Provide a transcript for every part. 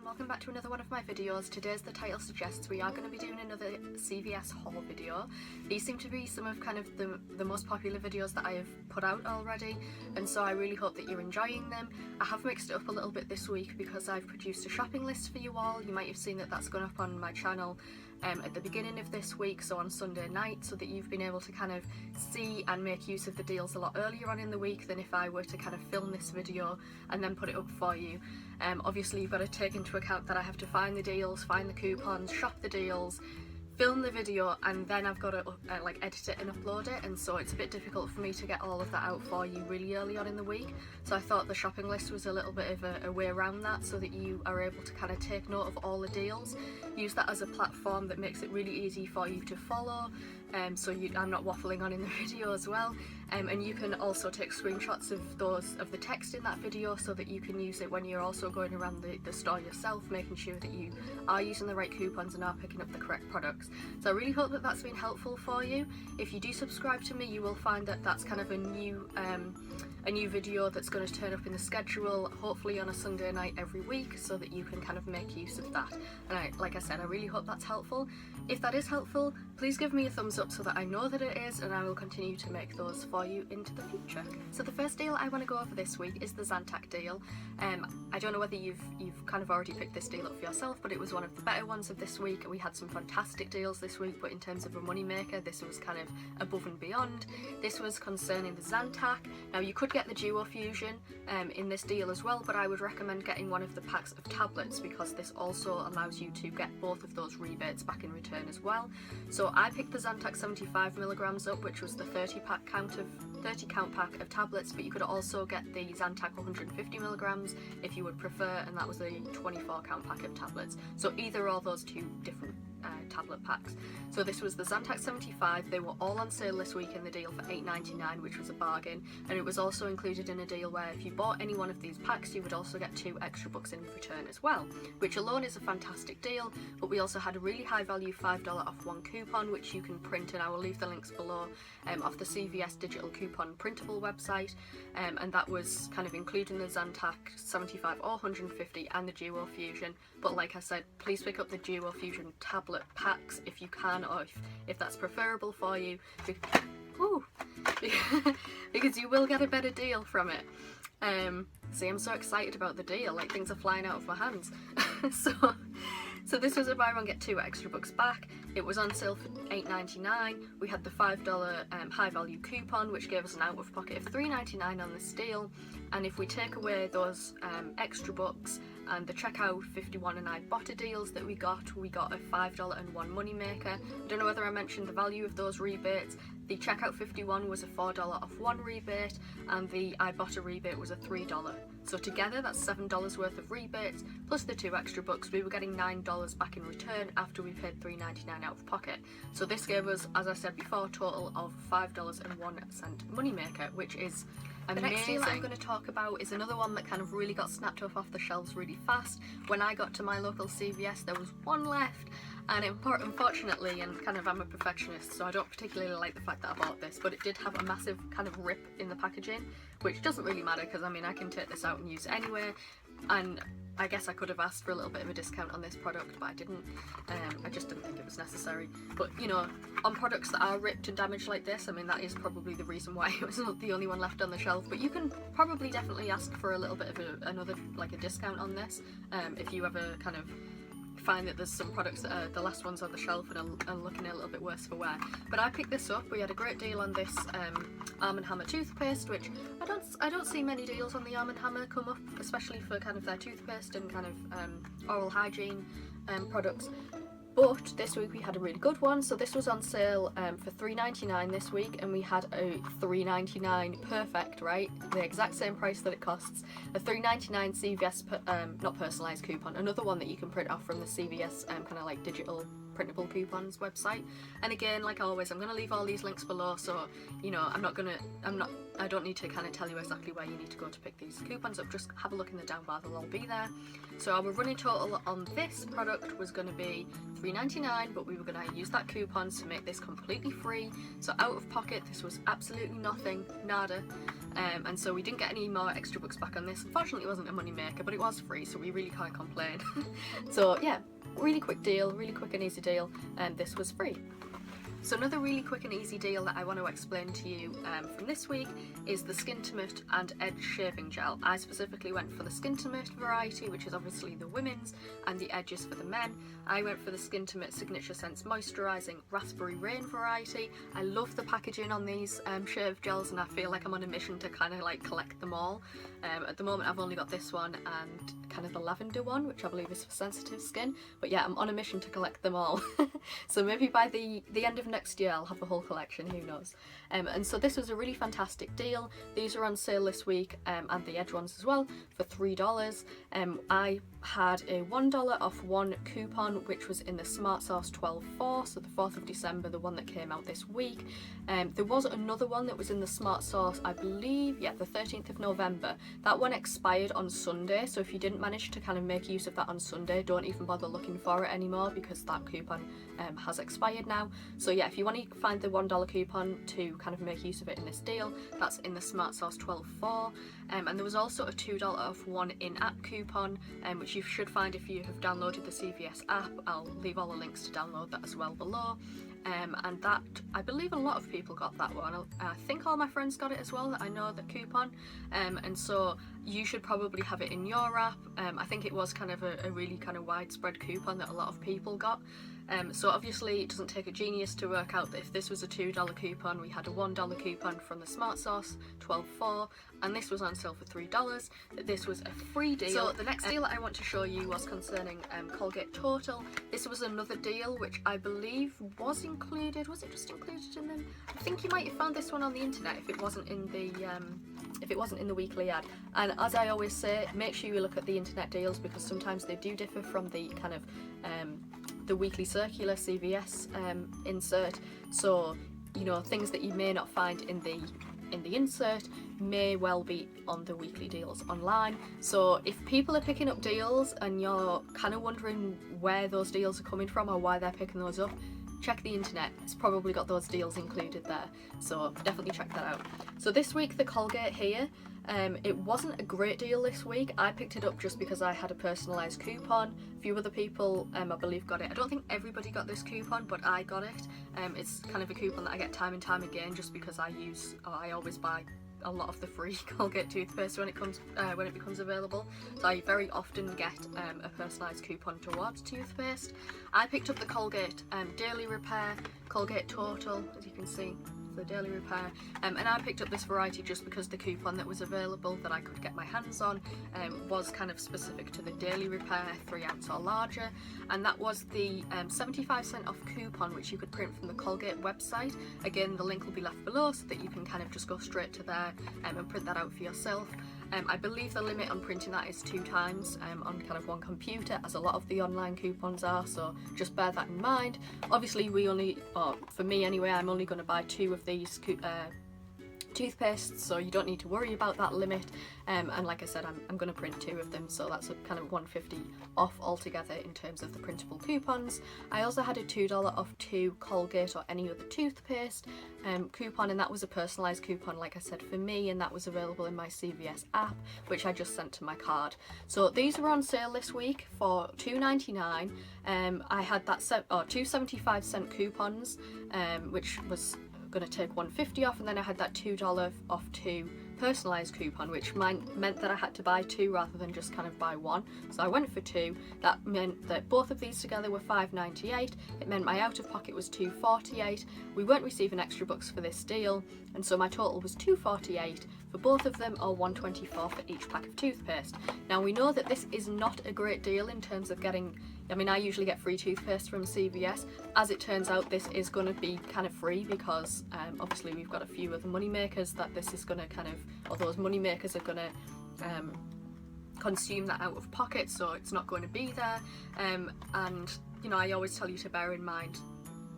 welcome back to another one of my videos. Today, as the title suggests, we are going to be doing another CVS haul video. These seem to be some of kind of the most popular videos that I have put out already, and so I really hope that you're enjoying them. I have mixed it up a little bit this week because I've produced a shopping list for you all. You might have seen that that's gone up on my channel at the beginning of this week, so on Sunday night, so that you've been able to kind of see and make use of the deals a lot earlier on in the week than if I were to kind of film this video and then put it up for you. Obviously you've got to take into account that I have to find the deals, find the coupons, shop the deals, film the video, and then I've got to like edit it and upload it, and so it's a bit difficult for me to get all of that out for you really early on in the week. So I thought the shopping list was a little bit of a way around that, so that you are able to kind of take note of all the deals, use that as a platform that makes it really easy for you to follow, so I'm not waffling on in the video as well, and you can also take screenshots of the text in that video so that you can use it when you're also going around the store yourself, making sure that you are using the right coupons and are picking up the correct products. So I really hope that that's been helpful for you. If you do subscribe to me, you will find that that's kind of a new video that's going to turn up in the schedule, hopefully on a Sunday night every week, so that you can kind of make use of that. And like I said, I really hope that's helpful. If that is helpful, please give me a thumbs up so that I know that it is, and I will continue to make those for you into the future. So the first deal I want to go over this week is the Zantac deal. I don't know whether you've kind of already picked this deal up for yourself, but it was one of the better ones of this week. We had some fantastic deals this week, but in terms of a moneymaker, this was kind of above and beyond. This was concerning the Zantac. Now you could get the Duo Fusion in this deal as well, but I would recommend getting one of the packs of tablets, because this also allows you to get both of those rebates back in return as well. So I picked the Zantac 75mg up, which was the 30 count pack of tablets, but you could also get the Zantac 150mg if you would prefer, and that was a 24 count pack of tablets. So either or those two different tablet packs. So this was the Zantac 75. They were all on sale this week in the deal for $8.99, which was a bargain, and it was also included in a deal where if you bought any one of these packs, you would also get 2 extra bucks in return as well, which alone is a fantastic deal. But we also had a really high value $5 off 1 coupon, which you can print, and I will leave the links below, off the CVS digital coupon printable website, and that was kind of including the Zantac 75 or 150 and the Duo Fusion. But like I said, please pick up the Duo Fusion tablet packs if you can, or if that's preferable for you, because you will get a better deal from it. See, I'm so excited about the deal, like things are flying out of my hands. So this was a buy one get 2 extra bucks back. It was on sale for $8.99. We had the $5 high value coupon, which gave us an out of pocket of $3.99 on this deal. And if we take away those extra bucks and the checkout 51 and Ibotta deals that we got a $5 and 1 moneymaker. I don't know whether I mentioned the value of those rebates. The checkout 51 was a $4 off 1 rebate, and the Ibotta rebate was a $3. So together that's $7 worth of rebates, plus the 2 extra bucks. We were getting $9 back in return after we paid $3.99 out of pocket. So this gave us, as I said before, a total of $5 and 1 cent moneymaker, which is amazing. The next deal I'm going to talk about is another one that kind of really got snapped up off the shelves really fast. When I got to my local CVS, there was one left, and unfortunately, and kind of I'm a perfectionist, so I don't particularly like the fact that I bought this, but it did have a massive kind of rip in the packaging, which doesn't really matter because I mean I can take this out and use it anyway, and I guess I could have asked for a little bit of a discount on this product, but I didn't. I just didn't think it was necessary. But you know, on products that are ripped and damaged like this, I mean that is probably the reason why it was not the only one left on the shelf. But you can probably definitely ask for a little bit of another discount on this, if you ever kind of find that there's some products that are the last ones on the shelf and are looking a little bit worse for wear. But I picked this up. We had a great deal on this Arm & Hammer toothpaste, which I don't see many deals on the Arm & Hammer come up, especially for kind of their toothpaste and kind of oral hygiene products. But this week we had a really good one. So this was on sale for $3.99 this week, and we had a $3.99 perfect, right? The exact same price that it costs. A $3.99 CVS not personalised coupon, another one that you can print off from the CVS kind of like digital printable coupons website. And again, like always, I'm going to leave all these links below, so you know I'm not I don't need to kind of tell you exactly where you need to go to pick these coupons up, just have a look in the down bar, they'll all be there. So our running total on this product was going to be $3.99, but we were going to use that coupons to make this completely free. So out of pocket, this was absolutely nothing, nada. And so we didn't get any more extra bucks back on this. Unfortunately, it wasn't a money maker, but it was free, so we really can't complain. So yeah, really quick deal, really quick and easy deal, and this was free. So another really quick and easy deal that I want to explain to you from this week is the Skintimate and Edge shaving gel. I specifically went for the Skintimate variety, which is obviously the women's, and the Edge is for the men. I went for the Skintimate Signature Scents Moisturising Raspberry Rain variety. I love the packaging on these shave gels, and I feel like I'm on a mission to kind of like collect them all. At the moment I've only got this one and kind of the lavender one, which I believe is for sensitive skin, but yeah, I'm on a mission to collect them all. So maybe by the end of next year I'll have the whole collection, who knows. And so this was a really fantastic deal. These are on sale this week, and the Edge ones as well, for $3. I had a $1 off one coupon, which was in the Smart Sauce 12/4, so the 4th of December, the one that came out this week. There was another one that was in the Smart Sauce, I believe, yeah, the 13th of November. That one expired on Sunday, so if you didn't manage to kind of make use of that on Sunday, don't even bother looking for it anymore, because that coupon has expired now. So yeah, if you want to find the $1 coupon to kind of make use of it in this deal, that's in the Smart Sauce 12/4. And there was also a $2 off one in-app coupon, which you should find if you have downloaded the CVS app. I'll leave all the links to download that as well below. And that, I believe a lot of people got that one. I think all my friends got it as well, I know the coupon. And so you should probably have it in your app. I think it was kind of a really kind of widespread coupon that a lot of people got. So obviously it doesn't take a genius to work out that if this was a $2 coupon, we had a $1 coupon from the Smart Sauce 12/4, and this was on sale for $3, that this was a free deal. So the next deal that I want to show you was concerning Colgate Total. This was another deal which I believe was included. Was it just included in them? I think you might have found this one on the internet if it wasn't in the weekly ad. And as I always say, make sure you look at the internet deals, because sometimes they do differ from the kind of the weekly circular CVS insert. So you know, things that you may not find in the insert may well be on the weekly deals online. So if people are picking up deals and you're kind of wondering where those deals are coming from or why they're picking those up, check the internet. It's probably got those deals included there, so definitely check that out. So this week the Colgate here, it wasn't a great deal this week. I picked it up just because I had a personalised coupon. A few other people I believe got it. I don't think everybody got this coupon, but I got it. It's kind of a coupon that I get time and time again just because I always buy a lot of the free Colgate toothpaste when it becomes available, so I very often get a personalised coupon towards toothpaste. I picked up the Colgate Daily Repair, Colgate Total, as you can see, the Daily Repair, and I picked up this variety just because the coupon that was available that I could get my hands on was kind of specific to the Daily Repair 3 ounce or larger, and that was the 75% off coupon which you could print from the Colgate website. Again, the link will be left below so that you can kind of just go straight to there and print that out for yourself. I believe the limit on printing that is 2 times on kind of one computer, as a lot of the online coupons are, so just bear that in mind. Obviously for me anyway, I'm only going to buy 2 of these toothpastes, so you don't need to worry about that limit, and like I said, I'm going to print 2 of them, so that's a kind of $1.50 off altogether in terms of the printable coupons. I also had a $2 off 2 Colgate or any other toothpaste coupon, and that was a personalised coupon, like I said, for me, and that was available in my CVS app, which I just sent to my card. So these were on sale this week for $2.99. I had that 2 75-cent coupons, which was going to take $1.50 off, and then I had that $2 off 2 personalised coupon, which meant that I had to buy 2 rather than just kind of buy 1. So I went for 2. That meant that both of these together were $5.98. It meant my out of pocket was $2.48. We weren't receiving extra bucks for this deal, and so my total was $2.48 for both of them, or $1.24 for each pack of toothpaste. Now we know that this is not a great deal in terms of getting, I usually get free toothpaste from CVS. As it turns out, this is going to be kind of free because obviously we've got a few of the moneymakers that this is going to kind of, or those moneymakers are going to consume that out of pocket, so it's not going to be there. And I always tell you to bear in mind,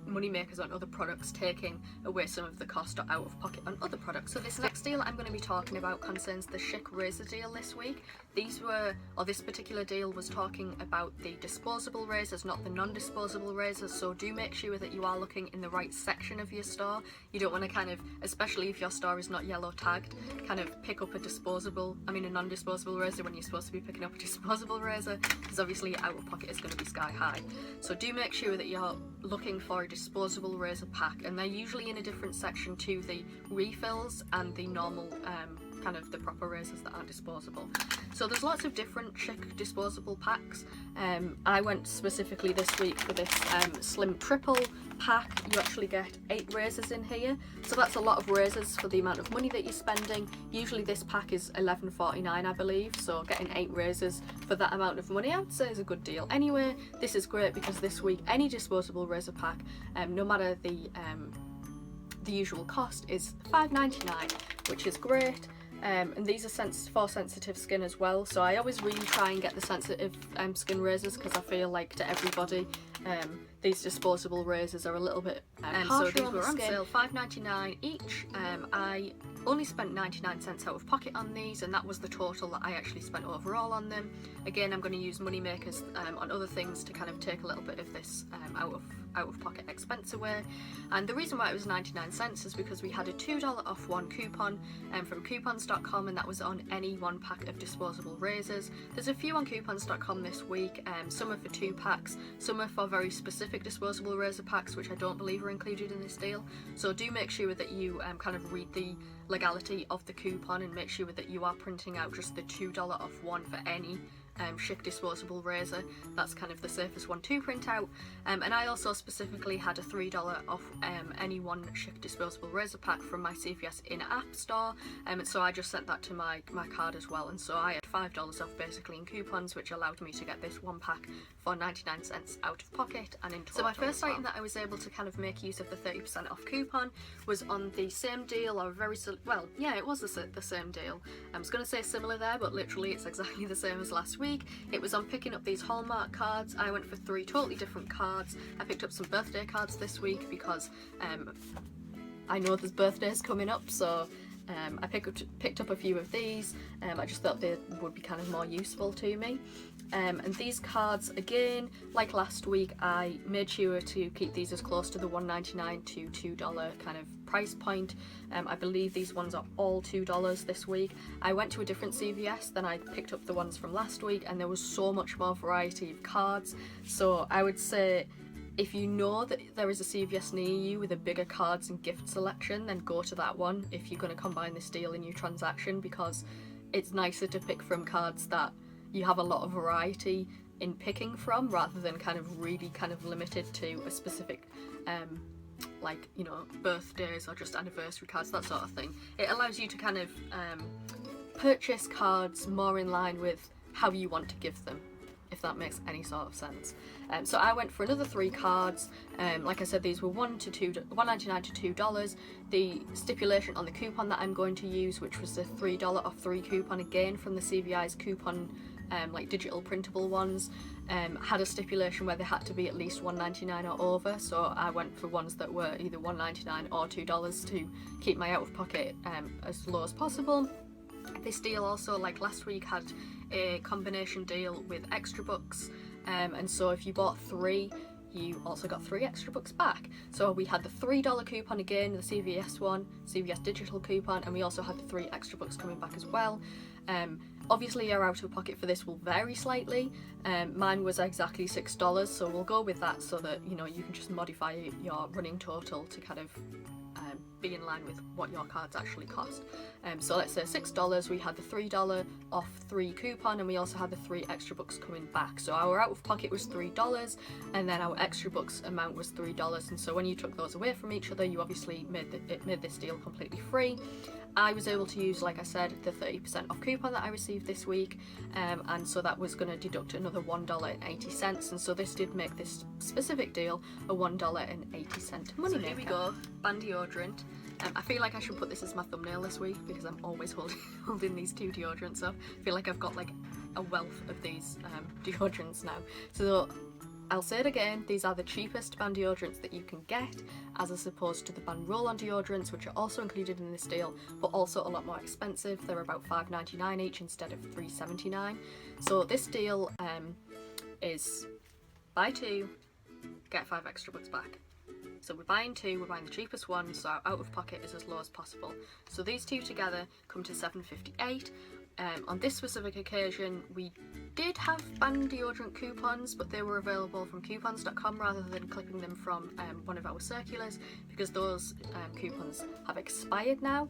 Moneymakers on other products, taking away some of the cost or out of pocket on other products. So this next deal I'm going to be talking about concerns the Schick razor deal this week. This particular deal was talking about the disposable razors, not the non-disposable razors, so do make sure that you are looking in the right section of your store. You don't want to kind of, especially if your store is not yellow tagged, kind of pick up a non-disposable razor when you're supposed to be picking up a disposable razor, because obviously your out of pocket is going to be sky high. So do make sure that you're looking for a disposable razor pack, and they're usually in a different section to the refills and the normal kind of the proper razors that aren't disposable. So there's lots of different Schick disposable packs. I went specifically this week for this slim triple pack. You actually get 8 razors in here, so that's a lot of razors for the amount of money that you're spending. Usually this pack is $11.49 I believe, so getting 8 razors for that amount of money I would say is a good deal. Anyway, this is great because this week any disposable razor pack, no matter the usual cost, is $5.99, which is great. And these are for sensitive skin as well, so I always really try and get the sensitive skin razors, because I feel like to everybody these disposable razors are a little bit so these were on sale $5.99 each. I only spent 99 cents out of pocket on these, and that was the total that I actually spent overall on them. Again, I'm going to use Moneymakers on other things to kind of take a little bit of this out of pocket expense away. And the reason why it was 99 cents is because we had a $2 off one coupon from coupons.com, and that was on any 1 pack of disposable razors. There's a few on coupons.com this week, some are for 2 packs, some are for very specific disposable razor packs, which I don't believe are included in this deal. So do make sure that you kind of read the legality of the coupon and make sure that you are printing out just the $2 off one for any Schick disposable razor. That's kind of the safest one to print out. And I also specifically had a $3 off any one Schick disposable razor pack from my CVS in-app store, and so I just sent that to my card as well, and so I had $5 off basically in coupons, which allowed me to get this 1 pack for 99 cents out of pocket and in total. So my first item that I was able to kind of make use of the 30% off coupon was on the same deal, or it was the same deal. I was going to say similar there, but literally it's exactly the same as last week. It was on picking up these Hallmark cards. I went for 3 totally different cards. I picked up some birthday cards this week because I know there's birthdays coming up, so I picked up a few of these. I just thought they would be kind of more useful to me. And these cards, again, like last week, I made sure to keep these as close to the $1.99 to $2 kind of price point. I believe these ones are all $2 this week. I went to a different CVS than I picked up the ones from last week, and there was so much more variety of cards. So I would say, if you know that there is a CVS near you with a bigger cards and gift selection, then go to that one if you're going to combine this deal in your transaction, because it's nicer to pick from cards that you have a lot of variety in picking from, rather than kind of really kind of limited to a specific like, you know, birthdays or just anniversary cards, that sort of thing. It allows you to kind of purchase cards more in line with how you want to give them, if that makes any sort of sense. So I went for another 3 cards. Like I said, these were $1.99 to $2. The stipulation on the coupon that I'm going to use, which was the $3 off 3 coupon, again from the CVI's coupon, like digital printable ones, had a stipulation where they had to be at least $1.99 or over. So I went for ones that were either $1.99 or $2 to keep my out of pocket as low as possible. This deal also, like last week, had a combination deal with extra books, and so if you bought 3, you also got 3 extra books back. So we had the $3 coupon again, the CVS one, CVS digital coupon, and we also had the 3 extra books coming back as well. Obviously your out of pocket for this will vary slightly. Mine was exactly $6, so we'll go with that, so that, you know, you can just modify your running total to kind of be in line with what your cards actually cost. So let's say $6, we had the $3 off 3 coupon, and we also had the 3 extra books coming back. So our out of pocket was $3, and then our extra books amount was $3, and so when you took those away from each other, you obviously made this deal completely free. I was able to use, like I said, the 30% off coupon that I received this week, and so that was going to deduct another $1.80, and so this did make this specific deal a $1.80 money maker. So here we go, band deodorant. I feel like I should put this as my thumbnail this week, because I'm always holding these 2 deodorants up. I feel like I've got like a wealth of these deodorants now. So I'll say it again, these are the cheapest band deodorants that you can get, as opposed to the band roll-on deodorants, which are also included in this deal, but also a lot more expensive. They're about $5.99 each instead of $3.79. So this deal is buy 2, get 5 extra bucks back. So we're buying 2, we're buying the cheapest one, so our out of pocket is as low as possible. So these 2 together come to $7.58. On this specific occasion, we did have band deodorant coupons, but they were available from coupons.com rather than clipping them from one of our circulars, because those coupons have expired now.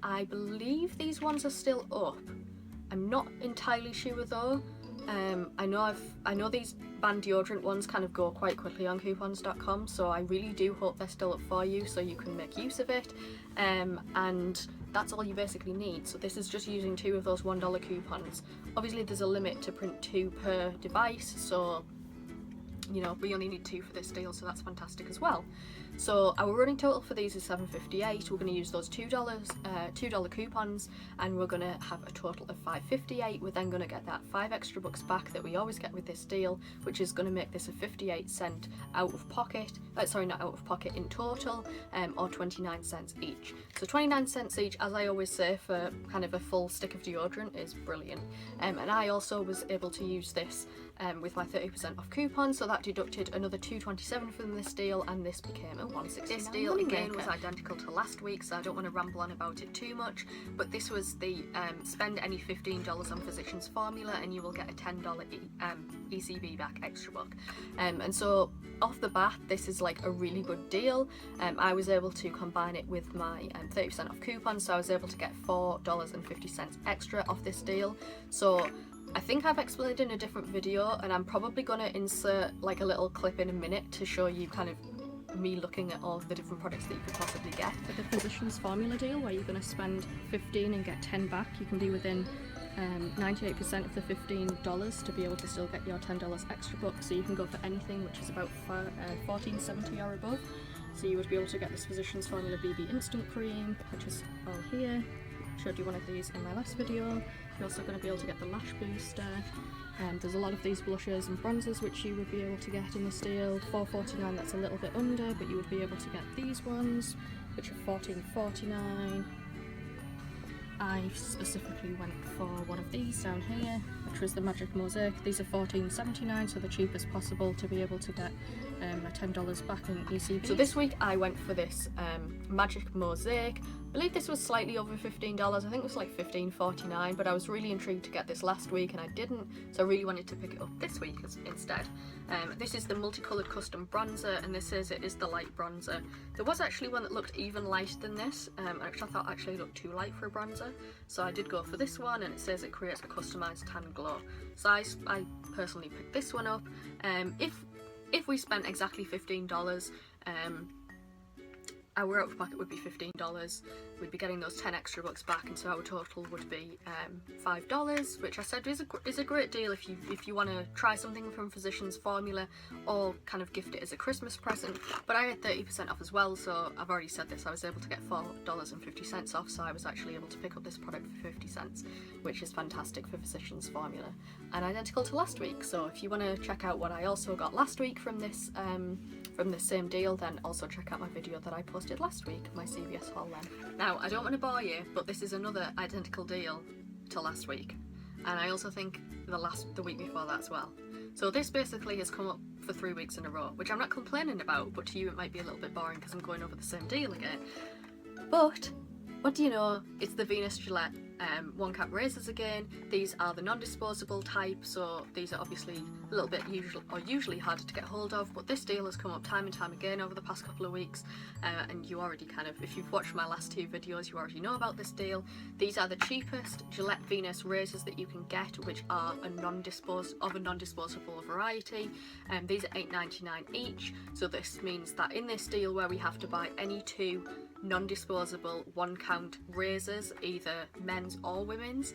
I believe these ones are still up. I'm not entirely sure though. I know these band deodorant ones kind of go quite quickly on coupons.com, so I really do hope they're still up for you so you can make use of it. And that's all you basically need. So this is just using 2 of those $1 coupons. Obviously there's a limit to print 2 per device, so you know, we only need 2 for this deal, so that's fantastic as well. So our running total for these is $7.58. We're going to use those $2 coupons, and we're going to have a total of $5.58. We're then going to get that 5 extra bucks back that we always get with this deal, which is going to make this a 58-cent out of pocket. Sorry, not out of pocket in total, or 29 cents each. So 29 cents each, as I always say, for kind of a full stick of deodorant is brilliant. And I also was able to use this with my 30% off coupon, so that deducted another $2.27 from this deal, and this became a $1.69. This deal again was identical to last week, so I don't want to ramble on about it too much, but this was the spend any $15 on Physicians Formula and you will get a $10 ECB back extra buck. And so off the bat, this is like a really good deal. I was able to combine it with my 30% off coupon, so I was able to get $4.50 extra off this deal. So I think I've explained in a different video, and I'm probably going to insert like a little clip in a minute to show you kind of me looking at all of the different products that you could possibly get. For the Physicians Formula deal, where you're going to spend $15 and get 10 back, you can be within 98% of the $15 to be able to still get your $10 extra buck, so you can go for anything which is about $14.70 or above. So you would be able to get this Physicians Formula BB Instant Cream, which is all here. Showed you one of these in my last video. You're also going to be able to get the Lash Booster. There's a lot of these blushes and bronzers which you would be able to get in this deal. $4.49, that's a little bit under, but you would be able to get these ones, which are $14.49. I specifically went for one of these down here, which was the Magic Mosaic. These are $14.79, so the cheapest possible to be able to get a $10 back in ECB. So this week I went for this Magic Mosaic. I believe this was slightly over $15. I think it was like $15.49, but I was really intrigued to get this last week and I didn't, so I really wanted to pick it up this week instead. This is the multicoloured custom bronzer, and this says it is the light bronzer. There was actually one that looked even lighter than this, which I thought actually looked too light for a bronzer, so I did go for this one, and it says it creates a customised tan glow. So I personally picked this one up. If we spent exactly $15, our out of pocket would be $15. We'd be getting those 10 extra bucks back, and so our total would be $5, which I said is a great deal if you want to try something from Physicians Formula or kind of gift it as a Christmas present. But I had 30% off as well, so I've already said this, I was able to get $4.50 off, so I was actually able to pick up this product for 50 cents, which is fantastic for Physicians Formula and identical to last week. So if you want to check out what I also got last week from this same deal, then also check out my video that I posted last week, my CVS haul then. Now, I don't want to bore you, but this is another identical deal to last week, and I also think the week before that as well. So this basically has come up for 3 weeks in a row, which I'm not complaining about, but to you it might be a little bit boring because I'm going over the same deal again. But what do you know, it's the Venus Gillette 1-cap razors again. These are the non-disposable type, so these are obviously a little bit usually harder to get hold of, but this deal has come up time and time again over the past couple of weeks, and you already kind of, if you've watched my last 2 videos, you already know about this deal. These are the cheapest Gillette Venus razors that you can get, which are a non-disposable variety. These are $8.99 each, so this means that in this deal, where we have to buy any 2 non-disposable 1-count razors, either men's or women's,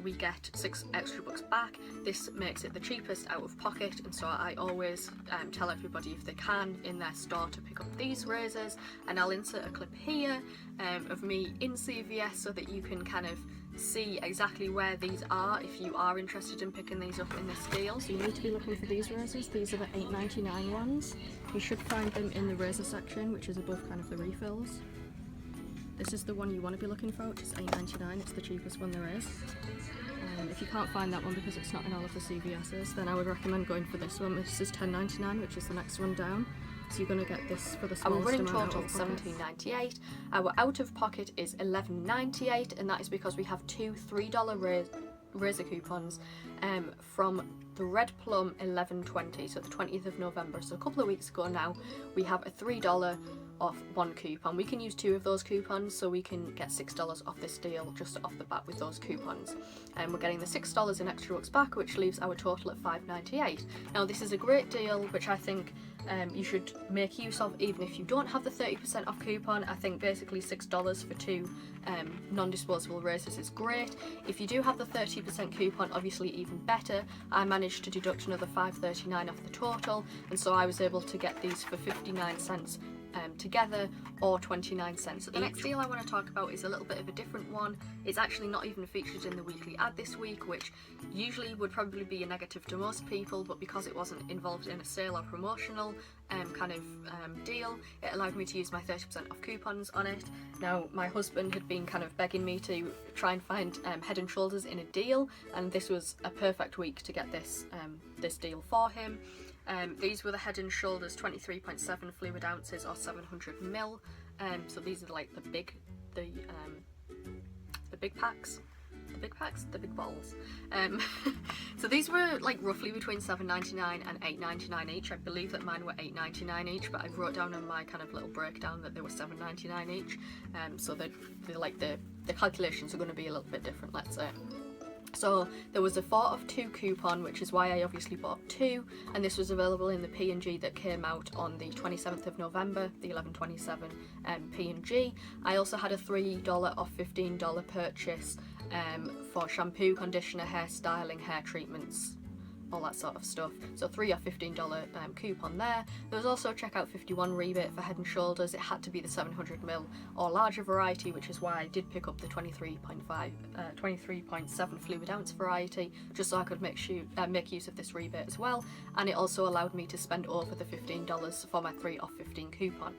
we get 6 extra bucks back. This makes it the cheapest out of pocket, and so I always tell everybody if they can in their store to pick up these razors, and I'll insert a clip here of me in CVS so that you can kind of see exactly where these are if you are interested in picking these up in this deal. So you need to be looking for these razors. These are the $8.99 ones. You should find them in the razor section, which is above kind of the refills. This is the one you want to be looking for, which is $8.99. It's the cheapest one there is. If you can't find that one because it's not in all of the CVS's, then I would recommend going for this one. This is $10.99, which is the next one down. So you're going to get this for the smallest Our running amount total is $17.98. Our out of pocket is $11.98, and that is because we have two $3 razor coupons from the Red Plum 11/20, so the 20th of November. So a couple of weeks ago now, we have a $3 off one coupon. We can use two of those coupons, so we can get $6 off this deal just off the bat with those coupons. And we're getting the $6 in extra bucks back, which leaves our total at $5.98. Now this is a great deal, which I think you should make use of even if you don't have the 30% off coupon. I think basically $6 for two non-disposable razors is great. If you do have the 30% coupon, obviously even better. I managed to deduct another $5.39 off the total, and so I was able to get these for 59 cents together, or 29 cents each. The next deal I want to talk about is a little bit of a different one. It's actually not even featured in the weekly ad this week, which usually would probably be a negative to most people, but because it wasn't involved in a sale or promotional kind of deal, it allowed me to use my 30% off coupons on it. Now my husband had been kind of begging me to try and find Head and Shoulders in a deal, and this was a perfect week to get this deal for him. These were the Head and Shoulders 23.7 fluid ounces or 700 ml. So these are like the big packs, the big balls. So these were like roughly between $7.99 and $8.99 each. I believe that mine were $8.99 each, but I wrote down in my kind of little breakdown that they were $7.99 each. So they're like the calculations are going to be a little bit different, let's say. So there was a 4 of 2 coupon, which is why I obviously bought 2, and this was available in the P&G that came out on the 27th of November, the 11/27 P&G. I also had a $3 off $15 purchase for shampoo, conditioner, hair styling, hair treatments, all that sort of stuff. So 3 off $15 coupon there. There was also a checkout 51 rebate for Head and Shoulders. It had to be the 700 ml or larger variety, which is why I did pick up the 23.7 fluid ounce variety, just so I could make use of this rebate as well. And it also allowed me to spend over the $15 for my 3 off 15 coupon.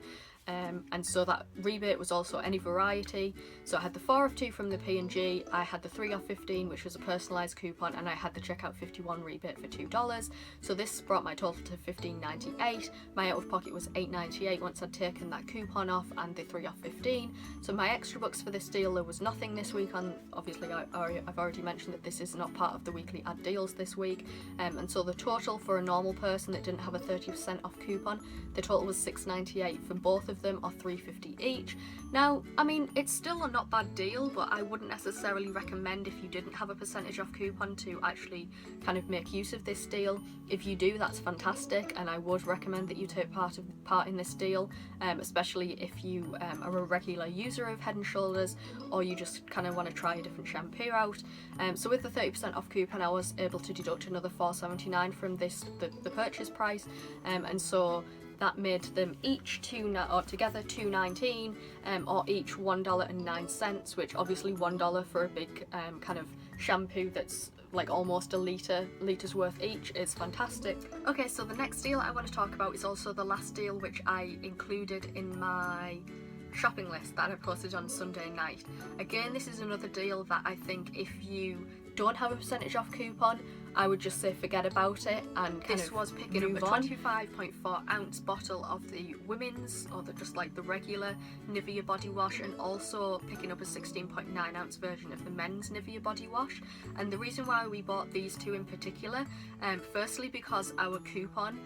And so that rebate was also any variety. So I had the 4 of 2 from the P&G, I had the 3 off 15, which was a personalised coupon, and I had the checkout 51 rebate for $2. So this brought my total to $15.98. My out of pocket was $8.98 once I'd taken that coupon off and the 3 off 15. So my extra bucks for this deal, there was nothing this week on. Obviously I've already mentioned that this is not part of the weekly ad deals this week. And so the total for a normal person that didn't have a 30% off coupon, the total was $6.98 from both of them, or $3.50 each. Now, I mean, it's still a not bad deal, but I wouldn't necessarily recommend, if you didn't have a percentage off coupon, to actually kind of make use of this deal. If you do, that's fantastic, and I would recommend that you take part in this deal, especially if you are a regular user of Head and Shoulders, or you just kind of want to try a different shampoo out. So with the 30% off coupon, I was able to deduct another $4.79 from the purchase price, and so that made them each together $2.19, or each $1.09, which obviously $1 for a big kind of shampoo that's like almost a liter's worth each is fantastic. Okay, so the next deal I want to talk about is also the last deal which I included in my shopping list that I posted on Sunday night. Again, this is another deal that I think if you don't have a percentage off coupon, I would just say forget about it and this was picking up a 25.4 ounce bottle of the women's, or just like the regular Nivea body wash, and also picking up a 16.9 ounce version of the men's Nivea body wash. And the reason why we bought these two in particular, firstly because our coupon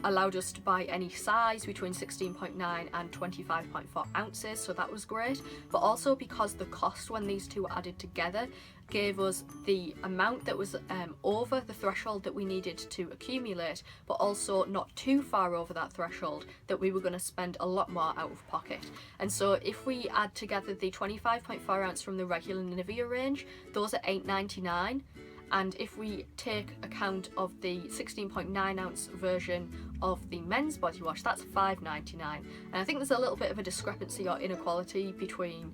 allowed us to buy any size between 16.9 and 25.4 ounces, so that was great, but also because the cost when these two were added together gave us the amount that was over the threshold that we needed to accumulate, but also not too far over that threshold that we were going to spend a lot more out of pocket. And so if we add together the 25.4 ounce from the regular Nivea range, those are $8.99. And if we take account of the 16.9 ounce version of the men's body wash, that's $5.99. And I think there's a little bit of a discrepancy or inequality between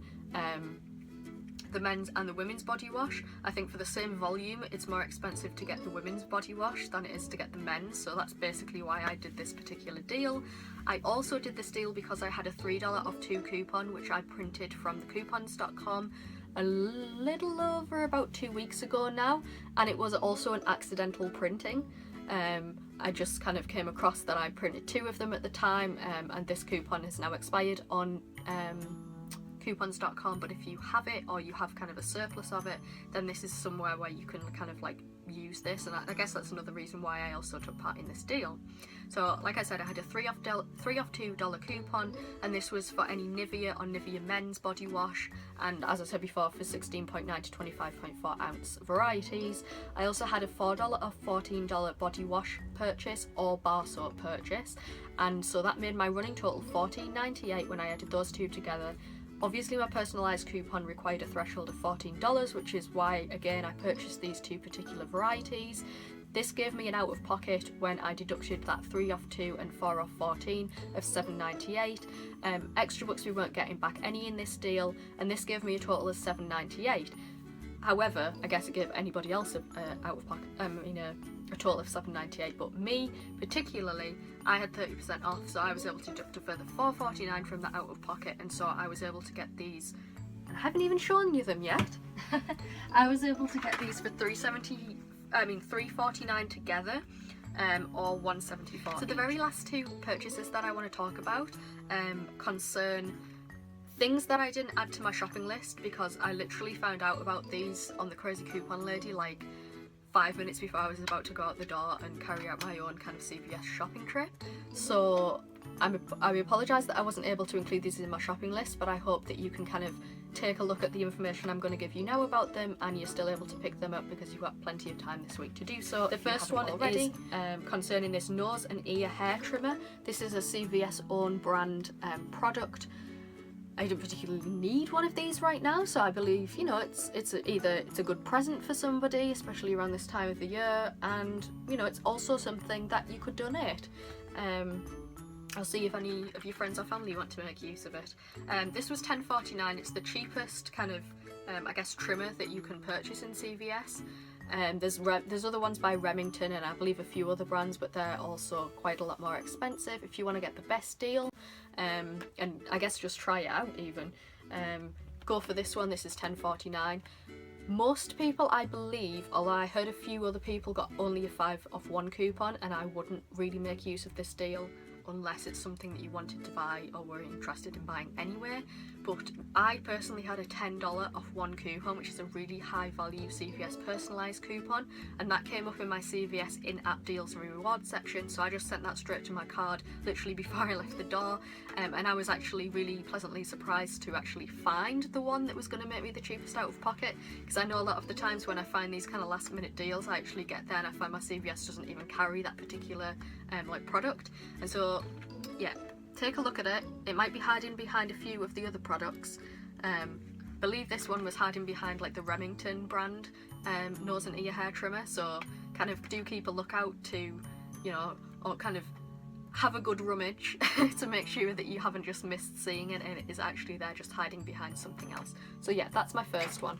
the men's and the women's body wash. I think for the same volume it's more expensive to get the women's body wash than it is to get the men's, so that's basically why I did this particular deal. I also did this deal because I had a $3 off 2 coupon which I printed from thecoupons.com a little over about 2 weeks ago now, and it was also an accidental printing. I just kind of came across that I printed 2 of them at the time, and this coupon has now expired on coupons.com, but if you have it or you have kind of a surplus of it, then this is somewhere where you can kind of like use this, and I guess that's another reason why I also took part in this deal. So like I said, I had a $3 off $2 coupon, and this was for any Nivea or Nivea men's body wash, and as I said before, for 16.9 to 25.4 ounce varieties. I also had a $4 off $14 body wash purchase or bar soap purchase, and so that made my running total $14.98 when I added those two together. Obviously my personalised coupon required a threshold of $14, which is why again I purchased these 2 particular varieties. This gave me an out of pocket when I deducted that 3 off 2 and 4 off 14 of $7.98. Extra bucks we weren't getting back any in this deal, and this gave me a total of $7.98. However, I guess it gave anybody else a out of pocket, a total of $7.98, but me particularly, I had 30% off, so I was able to deduct a further $4.49 from that out of pocket, and so I was able to get these, and I haven't even shown you them yet. I was able to get these for $3.49 together, or $1.74. So the very last 2 purchases that I want to talk about concern things that I didn't add to my shopping list, because I literally found out about these on the Crazy Coupon Lady like 5 minutes before I was about to go out the door and carry out my own kind of CVS shopping trip. So I apologise that I wasn't able to include these in my shopping list, but I hope that you can kind of take a look at the information I'm going to give you now about them, and you're still able to pick them up because you've got plenty of time this week to do so. The first one is concerning this nose and ear hair trimmer. This is a CVS own brand product. I don't particularly need one of these right now, so I believe, you know, it's either a good present for somebody, especially around this time of the year, and you know, it's also something that you could donate. I'll see if any of your friends or family want to make use of it. This was $10.49. It's the cheapest kind of I guess trimmer that you can purchase in CVS. There's other ones by Remington and I believe a few other brands, but they're also quite a lot more expensive. If you want to get the best deal, and I guess just try it out even, go for this one. This is $10.49. Most people, I believe, although I heard a few other people, got only a 5 off 1 coupon, and I wouldn't really make use of this deal unless it's something that you wanted to buy or were interested in buying anyway. But I personally had a $10 off 1 coupon, which is a really high value CVS personalised coupon, and that came up in my CVS in-app deals and rewards section, so I just sent that straight to my card literally before I left the door, and I was actually really pleasantly surprised to actually find the one that was going to make me the cheapest out of pocket, because I know a lot of the times when I find these kind of last minute deals, I actually get there and I find my CVS doesn't even carry that particular like product, and so yeah, take a look at it. It might be hiding behind a few of the other products. Believe this one was hiding behind like the Remington brand nose and ear hair trimmer, so kind of do keep a lookout to, you know, or kind of have a good rummage to make sure that you haven't just missed seeing it and it is actually there just hiding behind something else. So yeah, that's my first one.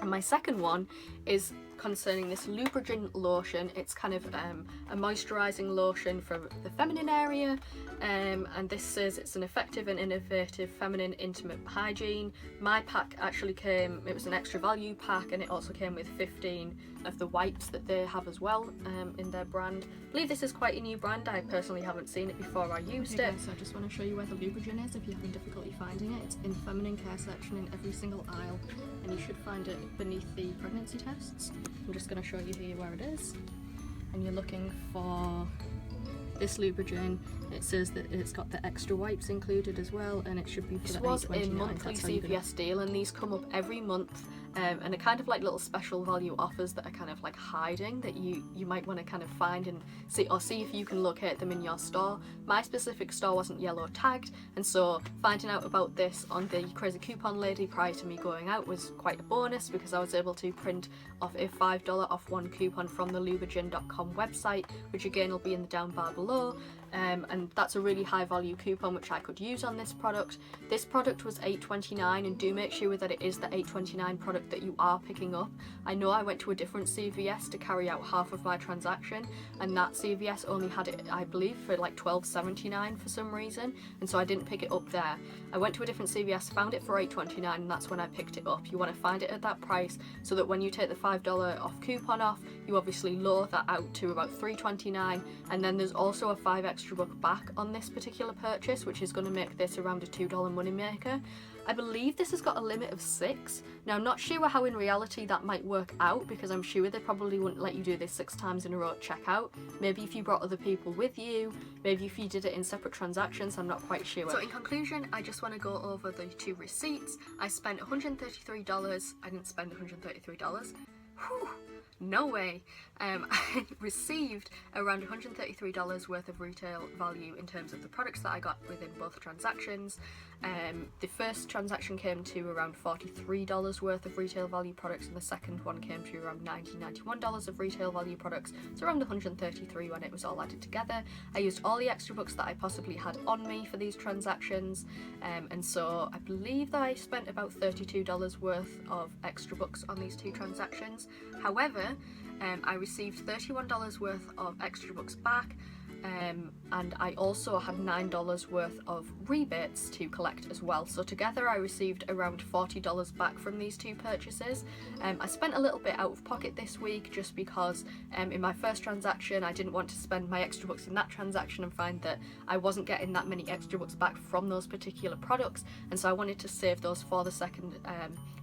And my second one is concerning this lubricant lotion. It's kind of a moisturising lotion for the feminine area, and this says it's an effective and innovative feminine intimate hygiene. My pack actually came, it was an extra value pack, and it also came with 15 of the wipes that they have as well in their brand. I believe this is quite a new brand. I personally haven't seen it before I used it. So I just want to show you where the lubricant is if you're having difficulty finding it. It's in the feminine care section in every single aisle, and you should find it beneath the pregnancy tests. I'm just going to show you here where it is, and you're looking for this lubricant. It says that it's got the extra wipes included as well, and it should be for the $8.29. This was a monthly CVS deal, and these come up every month, and are kind of like little special value offers that are kind of like hiding, that you might want to kind of find and see, or see if you can locate them in your store. My specific store wasn't yellow tagged, and so finding out about this on the Crazy Coupon Lady prior to me going out was quite a bonus, because I was able to print off a $5 off 1 coupon from the lubrigin.com website, which again will be in the down bar below. and that's a really high value coupon which I could use on this product. This product was $8.29, and do make sure that it is the $8.29 product that you are picking up. I know I went to a different CVS to carry out half of my transaction, and that CVS only had it, I believe, for like $12.79 for some reason, and so I didn't pick it up there. I went to a different CVS, found it for $8.29, and that's when I picked it up. You want to find it at that price so that when you take the $5 off coupon off, you obviously lower that out to about $3.29, and then there's also a 5 extra buck back on this particular purchase, which is going to make this around a $2 moneymaker. I believe this has got a limit of 6. Now, I'm not sure how in reality that might work out, because I'm sure they probably wouldn't let you do this 6 times in a row at checkout. Maybe if you brought other people with you, maybe if you did it in separate transactions, I'm not quite sure. So in conclusion, I just want to go over the 2 receipts. I spent $133. I didn't spend $133. Whew. No way. I received around $133 worth of retail value in terms of the products that I got within both transactions. The first transaction came to around $43 worth of retail value products, and the second one came to around $91 of retail value products. It's around $133 when it was all added together. I used all the extra bucks that I possibly had on me for these transactions, and so I believe that I spent about $32 worth of extra bucks on these 2 transactions. However, I received $31 worth of extra bucks back, and I also had $9 worth of rebates to collect as well. So together I received around $40 back from these 2 purchases. I spent a little bit out of pocket this week just because in my first transaction I didn't want to spend my extra bucks in that transaction and find that I wasn't getting that many extra bucks back from those particular products, and so I wanted to save those for the second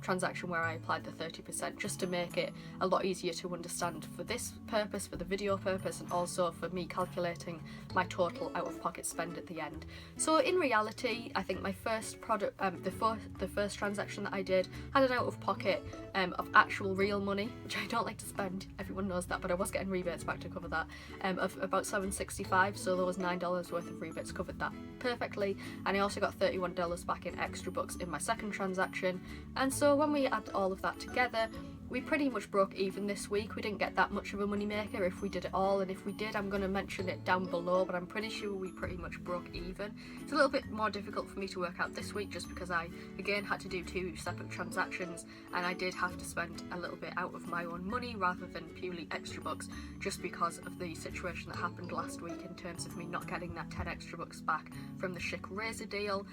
transaction where I applied the 30%, just to make it a lot easier to understand for this purpose, for the video purpose, and also for me calculating my total out-of-pocket spend at the end. So in reality, I think my first product, the first transaction that I did, had an out-of-pocket of actual real money, which I don't like to spend, everyone knows that, but I was getting rebates back to cover that, of about $7.65, so there was $9 worth of rebates covered that perfectly, and I also got $31 back in extra bucks in my second transaction. And so when we add all of that together, we pretty much broke even this week. We didn't get that much of a moneymaker if we did it all, and if we did, I'm going to mention it down below, but I'm pretty sure we pretty much broke even. It's a little bit more difficult for me to work out this week just because I again had to do 2 separate transactions, and I did have to spend a little bit out of my own money rather than purely extra bucks, just because of the situation that happened last week in terms of me not getting that 10 extra bucks back from the Chic razor deal.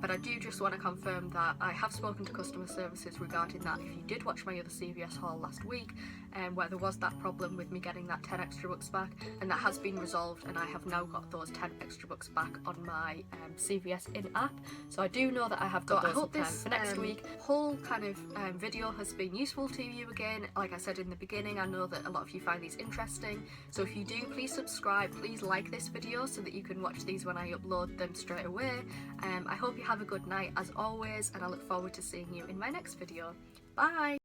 But I do just want to confirm that I have spoken to customer services regarding that. If you did watch my other CVS haul last week, where there was that problem with me getting that 10 extra bucks back, and that has been resolved, and I have now got those 10 extra bucks back on my CVS in-app, so I do know that I have got those. I hope this for next week whole kind of video has been useful to you again. Like I said in the beginning, I know that a lot of you find these interesting, so if you do, please subscribe, please like this video so that you can watch these when I upload them straight away. I hope you have a good night as always, and I look forward to seeing you in my next video. Bye!